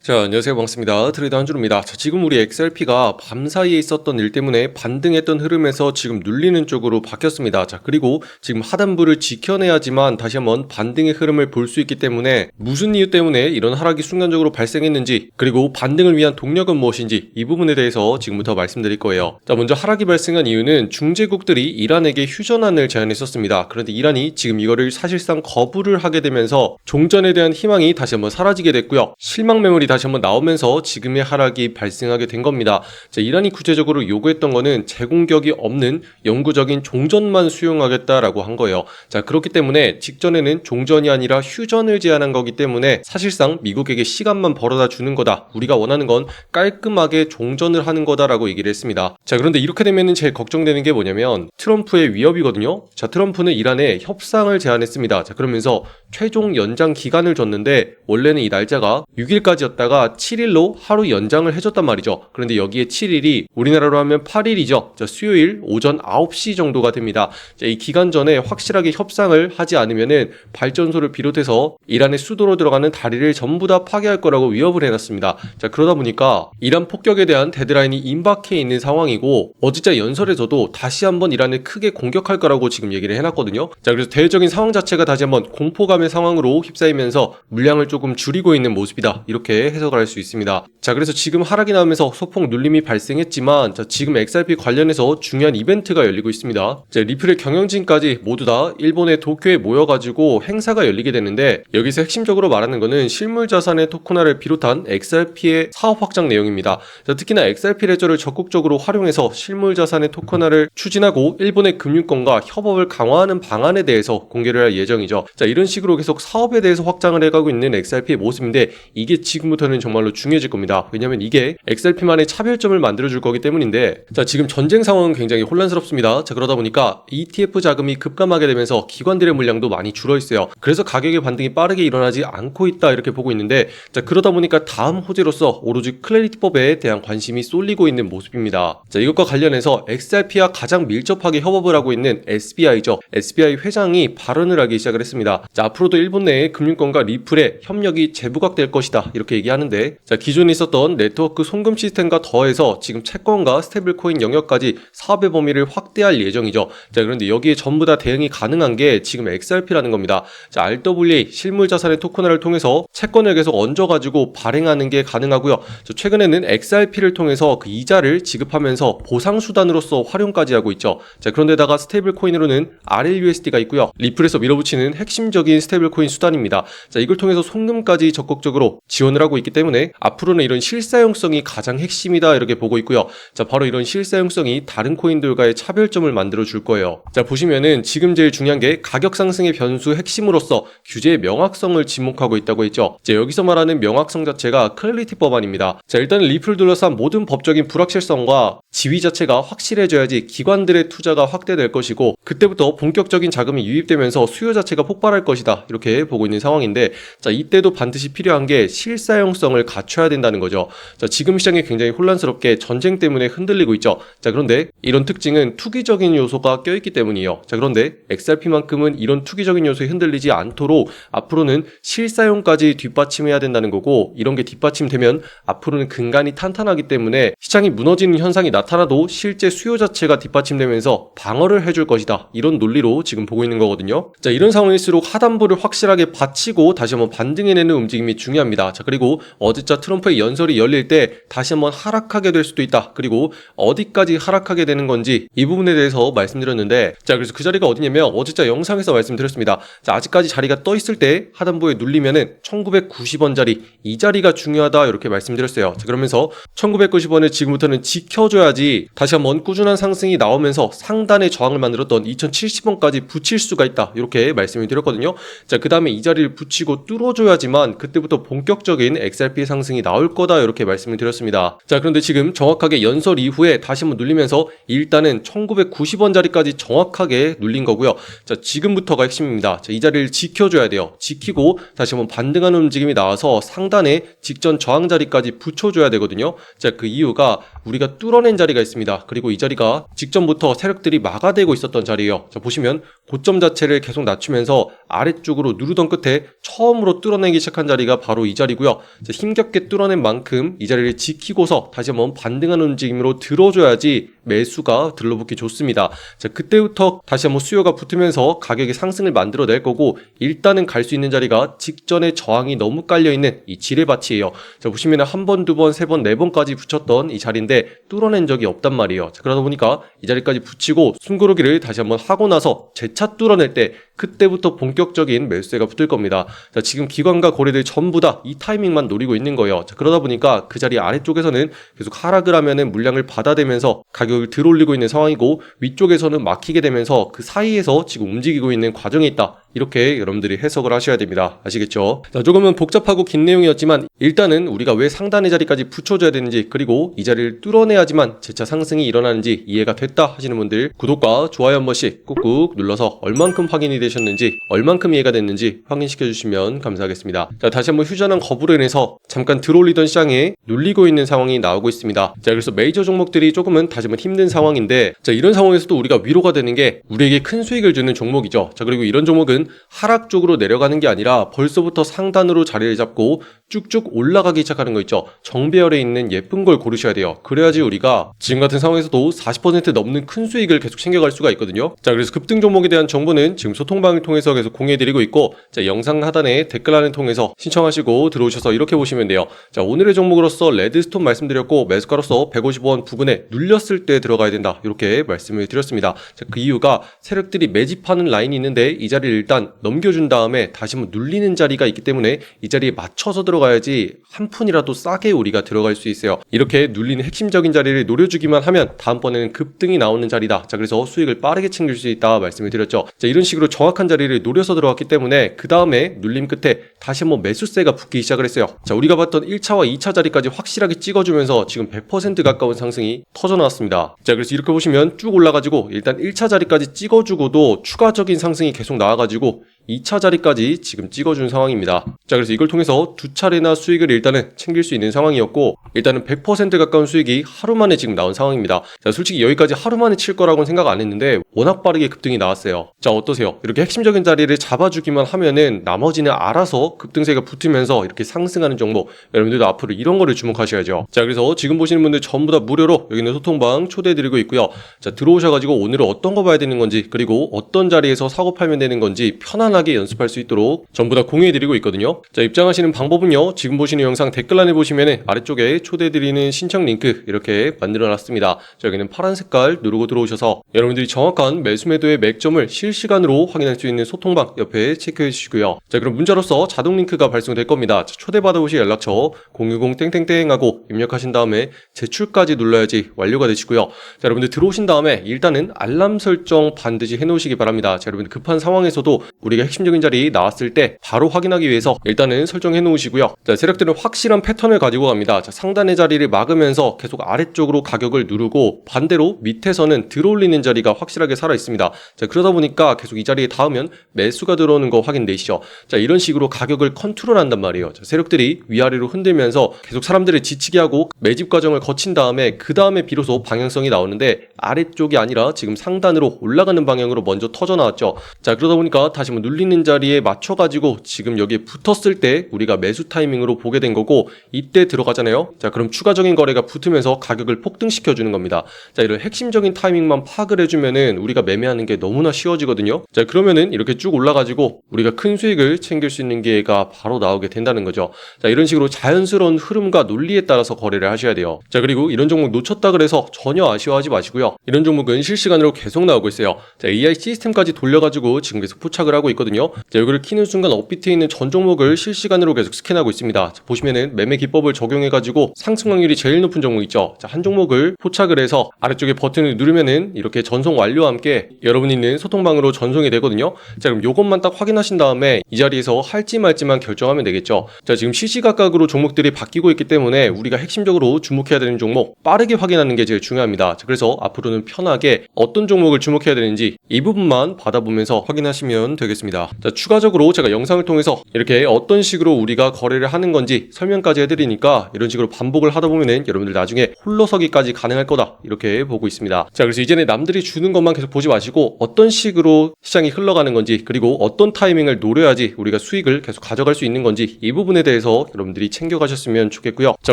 자, 안녕하세요. 반갑습니다. 트레이더 한준호입니다. 자, 지금 우리 XRP가 밤사이에 있었던 일 때문에 반등했던 흐름에서 지금 눌리는 쪽으로 바뀌었습니다. 자, 그리고 지금 하단부를 지켜내야지만 다시 한번 반등의 흐름을 볼 수 있기 때문에 무슨 이유 때문에 이런 하락이 순간적으로 발생했는지, 그리고 반등을 위한 동력은 무엇인지 이 부분에 대해서 지금부터 말씀드릴 거예요. 자, 먼저 하락이 발생한 이유는 중재국들이 이란에게 휴전안을 제안했었습니다. 그런데 이란이 지금 이거를 사실상 거부를 하게 되면서 종전에 대한 희망이 다시 한번 사라지게 됐고요. 실망 매물이 다시 한번 나오면서 지금의 하락이 발생하게 된 겁니다. 자, 이란이 구체적으로 요구했던 거는 제공격이 없는 영구적인 종전만 수용하겠다라고 한 거예요. 자, 그렇기 때문에 직전에는 종전이 아니라 휴전을 제안한 거기 때문에 사실상 미국에게 시간만 벌어다 주는 거다. 우리가 원하는 건 깔끔하게 종전을 하는 거다라고 얘기를 했습니다. 자, 그런데 이렇게 되면은 제일 걱정되는 게 뭐냐면 트럼프의 위협이거든요. 자, 트럼프는 이란에 협상을 제안했습니다. 자, 그러면서 최종 연장 기간을 줬는데 원래는 이 날짜가 6일까지였다가 7일로 하루 연장을 해줬단 말이죠. 그런데 여기에 7일이 우리나라로 하면 8일이죠. 자, 수요일 오전 9시 정도가 됩니다. 자, 이 기간 전에 확실하게 협상을 하지 않으면은 발전소를 비롯해서 이란의 수도로 들어가는 다리를 전부 다 파괴할 거라고 위협을 해놨습니다. 자, 그러다 보니까 이란 폭격에 대한 데드라인이 임박해 있는 상황이고 어제자 연설에서도 다시 한번 이란을 크게 공격할 거라고 지금 얘기를 해놨거든요. 자, 그래서 대외적인 상황 자체가 다시 한번 공포감의 상황으로 휩싸이면서 물량을 조금 줄이고 있는 모습이다. 이렇게 해석을 할 수 있습니다. 자, 그래서 지금 하락이 나오면서 소폭 눌림이 발생했지만 자, 지금 XRP 관련해서 중요한 이벤트가 열리고 있습니다. 자, 리플의 경영진까지 모두 다 일본의 도쿄에 모여가지고 행사가 열리게 되는데 여기서 핵심적으로 말하는 거는 실물자산의 토큰화를 비롯한 XRP의 사업 확장 내용입니다. 자, 특히나 XRP 레저를 적극적으로 활용해서 실물자산의 토큰화를 추진하고 일본의 금융권과 협업을 강화하는 방안에 대해서 공개를 할 예정이죠. 자, 이런 식으로 계속 사업에 대해서 확장을 해가고 있는 XRP의 모습인데 이게 지금부터는 정말로 중요해질 겁니다. 왜냐면 이게 XRP만의 차별점을 만들어줄 거기 때문인데 자, 지금 전쟁 상황은 굉장히 혼란스럽습니다. 자, 그러다 보니까 ETF 자금이 급감하게 되면서 기관들의 물량도 많이 줄어있어요. 그래서 가격의 반등이 빠르게 일어나지 않고 있다 이렇게 보고 있는데 자, 그러다 보니까 다음 호재로서 오로지 클래리티법에 대한 관심이 쏠리고 있는 모습입니다. 자, 이것과 관련해서 XRP와 가장 밀접하게 협업을 하고 있는 SBI죠. SBI 회장이 발언을 하기 시작을 했습니다. 자, 앞으로도 일본 내의 금융권과 리플의 협력이 재부각될 것이다 이렇게 얘기하는데 자, 기존에 있었던 네트워크 송금 시스템과 더해서 지금 채권과 스테이블코인 영역까지 사업의 범위를 확대할 예정이죠. 자, 그런데 여기에 전부 다 대응이 가능한 게 지금 XRP라는 겁니다. 자, RWA 실물자산의 토큰화를 통해서 채권을 계속 얹어가지고 발행하는 게 가능하고요. 자, 최근에는 XRP를 통해서 그 이자를 지급하면서 보상수단으로서 활용까지 하고 있죠. 자, 그런데다가 스테이블코인으로는 RLUSD가 있고요. 리플에서 밀어붙이는 핵심적인 스테이블코인 수단입니다. 자, 이걸 통해서 송금까지 적극적으로 지원을 하고 있기 때문에 앞으로는 이런 실사용성이 가장 핵심이다 이렇게 보고 있고요. 자, 바로 이런 실사용성이 다른 코인들과의 차별점을 만들어 줄 거예요. 자, 보시면은 지금 제일 중요한 게 가격 상승의 변수 핵심으로서 규제의 명확성을 지목하고 있다고 했죠. 자, 여기서 말하는 명확성 자체가 클래리티 법안입니다. 자, 일단은 리플 둘러싼 모든 법적인 불확실성과 지위 자체가 확실해져야지 기관들의 투자가 확대될 것이고 그때부터 본격적인 자금이 유입되면서 수요 자체가 폭발할 것이다 이렇게 보고 있는 상황인데 자, 이때도 반드시 필요한 게 실사용성을 갖춰야 된다는 거죠. 자, 지금 시장이 굉장히 혼란스럽게 전쟁 때문에 흔들리고 있죠. 자, 그런데 이런 특징은 투기적인 요소가 껴있기 때문이에요. 자, 그런데 XRP만큼은 이런 투기적인 요소에 흔들리지 않도록 앞으로는 실사용까지 뒷받침해야 된다는 거고 이런 게 뒷받침되면 앞으로는 근간이 탄탄하기 때문에 시장이 무너지는 현상이 나타나도 실제 수요 자체가 뒷받침되면서 방어를 해줄 것이다. 이런 논리로 지금 보고 있는 거거든요. 자, 이런 상황일수록 하단부를 확실하게 받치고 다시 한번 반등해내는 움직임이 중요합니다. 자, 그리고 어제자 트럼프의 연설이 열릴 때 다시 한번 하락하게 될 수도 있다. 그리고 어디까지 하락하게 되는 건지 이 부분에 대해서 말씀드렸는데 자, 그래서 그 자리가 어디냐면 어제자 영상에서 말씀드렸습니다. 자, 아직까지 자리가 떠 있을 때 하단부에 눌리면은 1990원 자리 이 자리가 중요하다 이렇게 말씀드렸어요. 자, 그러면서 1990원을 지금부터는 지켜줘야지 다시 한번 꾸준한 상승이 나오면서 상단의 저항을 만들었던 2070원까지 붙일 수가 있다 이렇게 말씀을 드렸거든요. 자, 그 다음에 이 자리를 붙이고 뚫어줘야지만 그때부터 본격적인 XRP 상승이 나올 거다 이렇게 말씀을 드렸습니다. 자, 그런데 지금 정확하게 연설 이후에 다시 한번 눌리면서 일단은 1990원 자리까지 정확하게 눌린 거고요. 자, 지금부터가 핵심입니다. 자, 이 자리를 지켜줘야 돼요. 지키고 다시 한번 반등하는 움직임이 나와서 상단에 직전 저항 자리까지 붙여줘야 되거든요. 자, 그 이유가 우리가 뚫어낸 자리가 있습니다. 그리고 이 자리가 직전부터 세력들이 막아대고 있었던 자리예요. 자, 보시면 고점 자체를 계속 낮추면서 아래쪽으로 누르던 끝에 처음으로 뚫어내기 시작한 자리가 바로 이 자리고요. 자, 힘겹게 뚫어낸 만큼 이 자리를 지키고서 다시 한번 반등하는 움직임으로 들어줘야지 매수가 들러붙기 좋습니다. 자, 그때부터 다시 한번 수요가 붙으면서 가격이 상승을 만들어낼 거고, 일단은 갈 수 있는 자리가 직전에 저항이 너무 깔려있는 이 지뢰밭이에요. 자, 보시면 한 번, 두 번, 세 번, 네 번까지 붙였던 이 자리인데 뚫어낸 적이 없단 말이에요. 자, 그러다 보니까 이 자리까지 붙이고 숨고르기를 다시 한번 하고 나서 재차 뚫어낼 때 그때부터 본격적인 매수세가 붙을 겁니다. 자, 지금 기관과 거래들 전부 다 이 타이밍만 노리고 있는 거예요. 자, 그러다 보니까 그 자리 아래쪽에서는 계속 하락을 하면은 물량을 받아대면서 가격을 들어올리고 있는 상황이고, 위쪽에서는 막히게 되면서 그 사이에서 지금 움직이고 있는 과정이 있다. 이렇게 여러분들이 해석을 하셔야 됩니다. 아시겠죠? 자, 조금은 복잡하고 긴 내용이었지만 일단은 우리가 왜 상단의 자리까지 붙여줘야 되는지, 그리고 이 자리를 뚫어내야지만 재차 상승이 일어나는지 이해가 됐다 하시는 분들, 구독과 좋아요 한 번씩 꾹꾹 눌러서 얼만큼 확인이 되셨는지, 얼만큼 이해가 됐는지 확인시켜 주시면 감사하겠습니다. 자, 다시 한번 휴전한 거부로 인해서 잠깐 들어올리던 시장에 눌리고 있는 상황이 나오고 있습니다. 자, 그래서 메이저 종목들이 조금은 다시 한번 힘든 상황인데, 자, 이런 상황에서도 우리가 위로가 되는 게 우리에게 큰 수익을 주는 종목이죠. 자, 그리고 이런 종목은 하락 쪽으로 내려가는 게 아니라 벌써부터 상단으로 자리를 잡고 쭉쭉 올라가기 시작하는 거 있죠. 정배열에 있는 예쁜 걸 고르셔야 돼요. 그래야지 우리가 지금 같은 상황에서도 40% 넘는 큰 수익을 계속 챙겨갈 수가 있거든요. 자, 그래서 급등 종목에 대한 정보는 지금 소통방을 통해서 계속 공유해드리고 있고, 자, 영상 하단에 댓글란을 통해서 신청하시고 들어오셔서 이렇게 보시면 돼요. 자, 오늘의 종목으로서 레드스톤 말씀드렸고, 매수가로서 150원 부근에 눌렸을 때 들어가야 된다, 이렇게 말씀을 드렸습니다. 자, 그 이유가 세력들이 매집하는 라인이 있는데 이 자리를 일단 넘겨준 다음에 다시 한번 눌리는 자리가 있기 때문에 이 자리에 맞춰서 들어가야지 한 푼이라도 싸게 우리가 들어갈 수 있어요. 이렇게 눌리는 핵심적인 자리를 노려주기만 하면 다음번에는 급등이 나오는 자리다. 자, 그래서 수익을 빠르게 챙길 수 있다 말씀을 드렸죠. 자, 이런 식으로 정확한 자리를 노려서 들어갔기 때문에 그 다음에 눌림 끝에 다시 한번 매수세가 붙기 시작을 했어요. 자, 우리가 봤던 1차와 2차 자리까지 확실하게 찍어주면서 지금 100% 가까운 상승이 터져나왔습니다. 자, 그래서 이렇게 보시면 쭉 올라가지고 일단 1차 자리까지 찍어주고도 추가적인 상승이 계속 나와가지고 2차 자리까지 지금 찍어준 상황입니다. 자, 그래서 이걸 통해서 두 차례나 수익을 일단은 챙길 수 있는 상황이었고, 일단은 100% 가까운 수익이 하루 만에 지금 나온 상황입니다. 자, 솔직히 여기까지 하루 만에 칠 거라고는 생각 안 했는데 워낙 빠르게 급등이 나왔어요. 자, 어떠세요? 이렇게 핵심적인 자리를 잡아주기만 하면은 나머지는 알아서 급등세가 붙으면서 이렇게 상승하는 종목, 여러분들도 앞으로 이런 거를 주목하셔야죠. 자, 그래서 지금 보시는 분들 전부 다 무료로 여기는 소통방 초대해드리고 있고요. 자, 들어오셔가지고 오늘은 어떤 거 봐야 되는 건지, 그리고 어떤 자리에서 사고 팔면 되는 건지 편안하게 연습할 수 있도록 전부 다 공유해드리고 있거든요. 자, 입장하시는 방법은요, 지금 보시는 영상 댓글란에 보시면 아래쪽에 초대해드리는 신청 링크 이렇게 만들어놨습니다. 자, 여기는 파란 색깔 누르고 들어오셔서 여러분들이 정확한 매수 매도의 맥점을 실시간으로 확인할 수 있는 소통방 옆에 체크해 주시고요. 자, 그럼 문자로서 자동 링크가 발송될 겁니다. 자, 초대받아오실 연락처 010 하고 입력하신 다음에 제출까지 눌러야지 완료가 되시고요. 자, 여러분들 들어오신 다음에 일단은 알람 설정 반드시 해놓으시기 바랍니다. 자, 여러분들 급한 상황에서도 우리가 핵심적인 자리 나왔을 때 바로 확인하기 위해서 일단은 설정해 놓으시고요. 자, 세력들은 확실한 패턴을 가지고 갑니다. 자, 상단의 자리를 막으면서 계속 아래쪽으로 가격을 누르고, 반대로 밑에서는 들어올리는 자리가 확실하게 살아 있습니다. 자, 그러다 보니까 계속 이 자리에 닿으면 매수가 들어오는 거 확인되시죠? 자, 이런 식으로 가격을 컨트롤한단 말이에요. 자, 세력들이 위아래로 흔들면서 계속 사람들을 지치게 하고 매집 과정을 거친 다음에 그 다음에 비로소 방향성이 나오는데, 아래쪽이 아니라 지금 상단으로 올라가는 방향으로 먼저 터져 나왔죠. 자, 그러다 보니까 다시 한번 눌리는 자리에 맞춰가지고 지금 여기에 붙었을 때 우리가 매수 타이밍으로 보게 된 거고, 이때 들어가잖아요. 자, 그럼 추가적인 거래가 붙으면서 가격을 폭등시켜 주는 겁니다. 자, 이런 핵심적인 타이밍만 파악을 해주면은 우리가 매매하는 게 너무나 쉬워지거든요. 자, 그러면은 이렇게 쭉 올라가지고 우리가 큰 수익을 챙길 수 있는 기회가 바로 나오게 된다는 거죠. 자, 이런 식으로 자연스러운 흐름과 논리에 따라서 거래를 하셔야 돼요. 자, 그리고 이런 종목 놓쳤다 그래서 전혀 아쉬워하지 마시고요. 이런 종목은 실시간으로 계속 나오고 있어요. 자, AI 시스템까지 돌려가지고 지금 계속 포착을 하고 있거든요. 자, 여기를 키는 순간 업비트에 있는 전 종목을 실시간으로 계속 스캔하고 있습니다. 자, 보시면은 매매 기법을 적용해가지고 상승 확률이 제일 높은 종목 있죠. 자, 한 종목을 포착을 해서 아래쪽에 버튼을 누르면은 이렇게 전송 완료와 함께 여러분이 있는 소통방으로 전송이 되거든요. 자, 그럼 요것만 딱 확인하신 다음에 이 자리에서 할지 말지만 결정하면 되겠죠. 자, 지금 시시각각으로 종목들이 바뀌고 있기 때문에 우리가 핵심적으로 주목해야 되는 종목 빠르게 확인하는 게 제일 중요합니다. 자, 그래서 앞으로는 편하게 어떤 종목을 주목해야 되는지 이 부분만 받아보면서 확인하시면 되겠습니다. 있습니다. 자, 추가적으로 제가 영상을 통해서 이렇게 어떤 식으로 우리가 거래를 하는 건지 설명까지 해드리니까 이런 식으로 반복을 하다 보면은 여러분들 나중에 홀로서기까지 가능할 거다 이렇게 보고 있습니다. 자, 그래서 이제는 남들이 주는 것만 계속 보지 마시고 어떤 식으로 시장이 흘러가는 건지, 그리고 어떤 타이밍을 노려야지 우리가 수익을 계속 가져갈 수 있는 건지, 이 부분에 대해서 여러분들이 챙겨가셨으면 좋겠고요. 자,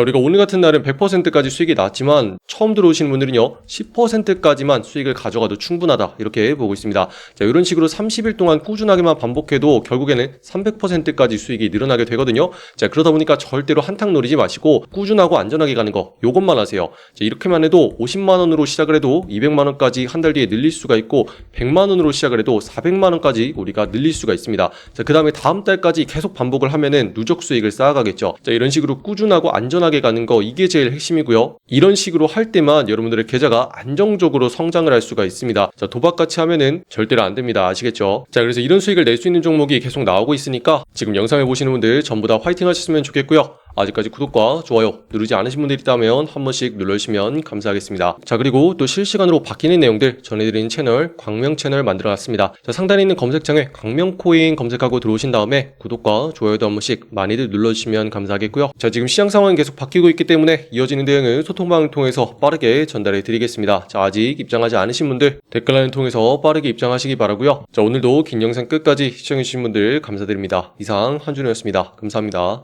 우리가 오늘 같은 날은 100%까지 수익이 났지만 처음 들어오시는 분들은요 10%까지만 수익을 가져가도 충분하다 이렇게 보고 있습니다. 자, 이런 식으로 30일 동안 꾸준하게만 반복해도 결국에는 300%까지 수익이 늘어나게 되거든요. 자, 그러다 보니까 절대로 한탕 노리지 마시고 꾸준하고 안전하게 가는 거 요것만 하세요. 자, 이렇게만 해도 50만원으로 시작을 해도 200만원까지 한 달 뒤에 늘릴 수가 있고, 100만원으로 시작을 해도 400만원까지 우리가 늘릴 수가 있습니다. 자, 그 다음에 다음 달까지 계속 반복을 하면은 누적 수익을 쌓아가겠죠. 자, 이런 식으로 꾸준하고 안전하게 가는 거, 이게 제일 핵심이고요. 이런 식으로 할 때만 여러분들의 계좌가 안정적으로 성장을 할 수가 있습니다. 자, 도박같이 하면은 절대로 안 됩니다. 아시겠죠? 자, 그래서 이런 수익을 낼 수 있는 종목이 계속 나오고 있으니까 지금 영상을 보시는 분들 전부 다 화이팅 하셨으면 좋겠고요. 아직까지 구독과 좋아요 누르지 않으신 분들이 있다면 한 번씩 눌러주시면 감사하겠습니다. 자, 그리고 또 실시간으로 바뀌는 내용들 전해드리는 채널 광명 채널 만들어놨습니다. 자, 상단에 있는 검색창에 광명코인 검색하고 들어오신 다음에 구독과 좋아요도 한 번씩 많이들 눌러주시면 감사하겠고요. 자, 지금 시장 상황이 계속 바뀌고 있기 때문에 이어지는 내용을 소통방을 통해서 빠르게 전달해 드리겠습니다. 자, 아직 입장하지 않으신 분들 댓글란을 통해서 빠르게 입장하시기 바라고요. 자, 오늘도 긴 영상 끝까지 시청해주신 분들 감사드립니다. 이상 한준호였습니다. 감사합니다.